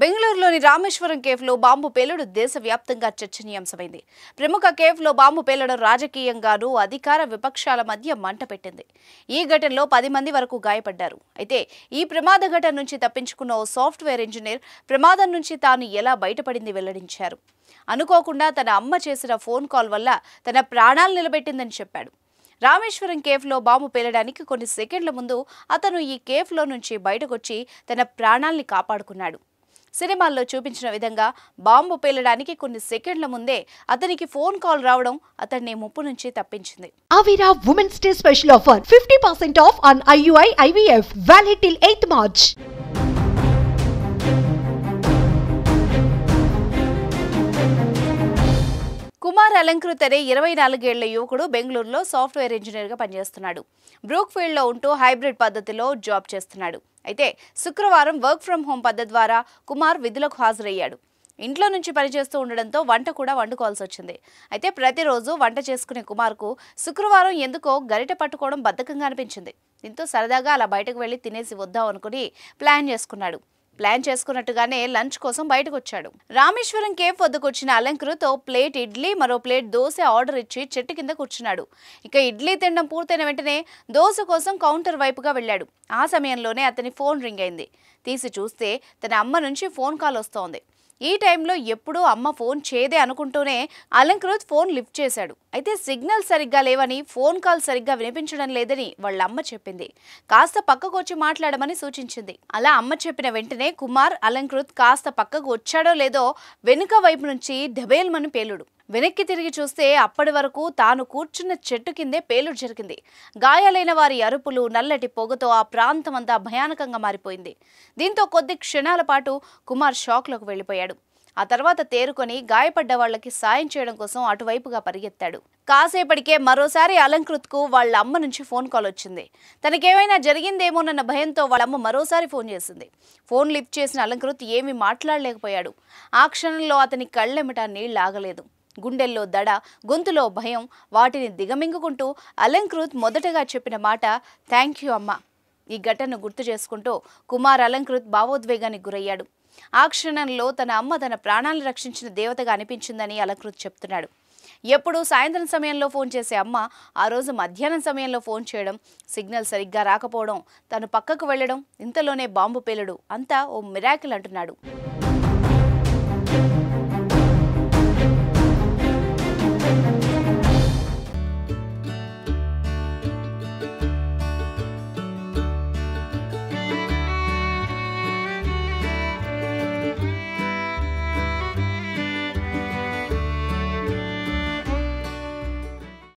బెంగళూరులోని రామేశ్వరం కేఫ్లో బాంబు పేలుడు దేశవ్యాప్తంగా చర్చనీయాంశమైంది. ప్రముఖ కేఫ్లో బాంబు పేలడం రాజకీయంగానూ అధికార విపక్షాల మధ్య మంట పెట్టింది. ఈ ఘటనలో 10 మంది వరకు గాయపడ్డారు. అయితే ఈ ప్రమాద ఘటన నుంచి తప్పించుకున్న ఓ సాఫ్ట్వేర్ ఇంజనీర్ ప్రమాదం నుంచి తాను ఎలా బయటపడింది వెల్లడించారు. అనుకోకుండా తన అమ్మ చేసిన ఫోన్ కాల్ వల్ల తన ప్రాణాలు నిలబెట్టిందని చెప్పాడు. రామేశ్వరం కేఫ్లో బాంబు పేలడానికి కొన్ని సెకండ్ల ముందు అతను ఈ కేఫ్లో నుంచి బయటకొచ్చి తన ప్రాణాల్ని కాపాడుకున్నాడు. సినిమాల్లో చూపించిన విధంగా బాంబు పేలడానికి కొన్ని సెకండ్ల ముందే అతనికి ఫోన్ కాల్ రావడం అతన్ని ముప్పు నుంచి తప్పించింది. Avira Women's Day special offer 50% off on IUI IVF valid till 8th March. Kumar Alankrit అనే 24 ఏళ్ల యువకుడు బెంగళూరులో సాఫ్ట్వేర్ ఇంజనీర్గా పనిచేస్తున్నాడు. బ్రూక్ఫీల్డ్లో ఉంటూ హైబ్రిడ్ పద్ధతిలో జాబ్ చేస్తున్నాడు. అయితే శుక్రవారం వర్క్ ఫ్రం హోం పద్ధతి ద్వారా కుమార్ విధులకు హాజరయ్యాడు. ఇంట్లో నుంచి పనిచేస్తూ ఉండడంతో వంట కూడా వండుకోవాల్సి వచ్చింది. అయితే ప్రతిరోజు వంట చేసుకునే కుమార్కు శుక్రవారం ఎందుకో గరిట పట్టుకోవడం బద్ధకంగా అనిపించింది. దీంతో సరదాగా అలా బయటకు వెళ్లి తినేసి వద్దాం అనుకుని ప్లాన్ చేసుకున్నట్టుగానే లంచ్ కోసం బయటకు వచ్చాడు. రామేశ్వరం కేఫ్ వద్దకు వచ్చిన అలంకృత్ ఓ ప్లేట్ ఇడ్లీ మరో ప్లేట్ దోశ ఆర్డర్ ఇచ్చి చెట్టు కింద కూర్చున్నాడు. ఇక ఇడ్లీ తినడం పూర్తయిన వెంటనే దోశ కోసం కౌంటర్ వైపుగా వెళ్ళాడు. ఆ సమయంలోనే అతని ఫోన్ రింగ్ అయింది. తీసి చూస్తే తన అమ్మ నుంచి ఫోన్ కాల్ వస్తోంది. ఈ టైంలో ఎప్పుడూ అమ్మ ఫోన్ చేయదే అనుకుంటూనే అలంకృత్ ఫోన్ లిఫ్ట్ చేశాడు. అయితే సిగ్నల్ సరిగ్గా లేవని, ఫోన్ కాల్ సరిగ్గా వినిపించడం లేదని వాళ్ళ అమ్మ చెప్పింది. కాస్త పక్కకు వచ్చి మాట్లాడమని సూచించింది. అలా అమ్మ చెప్పిన వెంటనే కుమార్ అలంకృత్ కాస్త పక్కకు వచ్చాడో లేదో వెనుక వైపు నుంచి ఢబేల్మని పేలుడు. వెనక్కి తిరిగి చూస్తే అప్పటి వరకు తాను కూర్చున్న చెట్టు కిందే పేలుడు జరిగింది. గాయాలైన వారి అరుపులు, నల్లటి పొగతో ఆ ప్రాంతం అంతా భయానకంగా మారిపోయింది. దీంతో కొద్ది క్షణాల పాటు కుమార్ షాక్లోకి వెళ్లిపోయాడు. ఆ తర్వాత తేరుకొని గాయపడ్డ వాళ్లకి సాయం చేయడం కోసం అటువైపుగా పరిగెత్తాడు. కాసేపటికే మరోసారి అలంకృత్కు వాళ్ళ అమ్మ నుంచి ఫోన్ కాల్ వచ్చింది. తనకేమైనా జరిగిందేమోనన్న భయంతో వాళ్ళమ్మ మరోసారి ఫోన్ చేసింది. ఫోన్ లిఫ్ట్ చేసిన అలంకృత్ ఏమీ మాట్లాడలేకపోయాడు. ఆ క్షణంలో అతని కళ్ళెమిట నీళ్లు ఆగలేదు. గుండెల్లో దడ, గొంతులో భయం, వాటిని దిగమింగుకుంటూ అలంకృత్ మొదటగా చెప్పిన మాట థ్యాంక్ యూ అమ్మ. ఈ ఘటనను గుర్తు చేసుకుంటూ కుమార్ అలంకృత్ భావోద్వేగానికి గురయ్యాడు. ఆ క్షణంలో తన అమ్మ తన ప్రాణాలను రక్షించిన దేవతగా అనిపించిందని అలంకృత్ చెప్తున్నాడు. ఎప్పుడూ సాయంత్రం సమయంలో ఫోన్ చేసే అమ్మ ఆ రోజు మధ్యాహ్నం సమయంలో ఫోన్ చేయడం, సిగ్నల్ సరిగ్గా రాకపోవడం, తను పక్కకు వెళ్లడం, ఇంతలోనే బాంబు పేలుడు అంతా ఓ మిరాకిల్ అంటున్నాడు.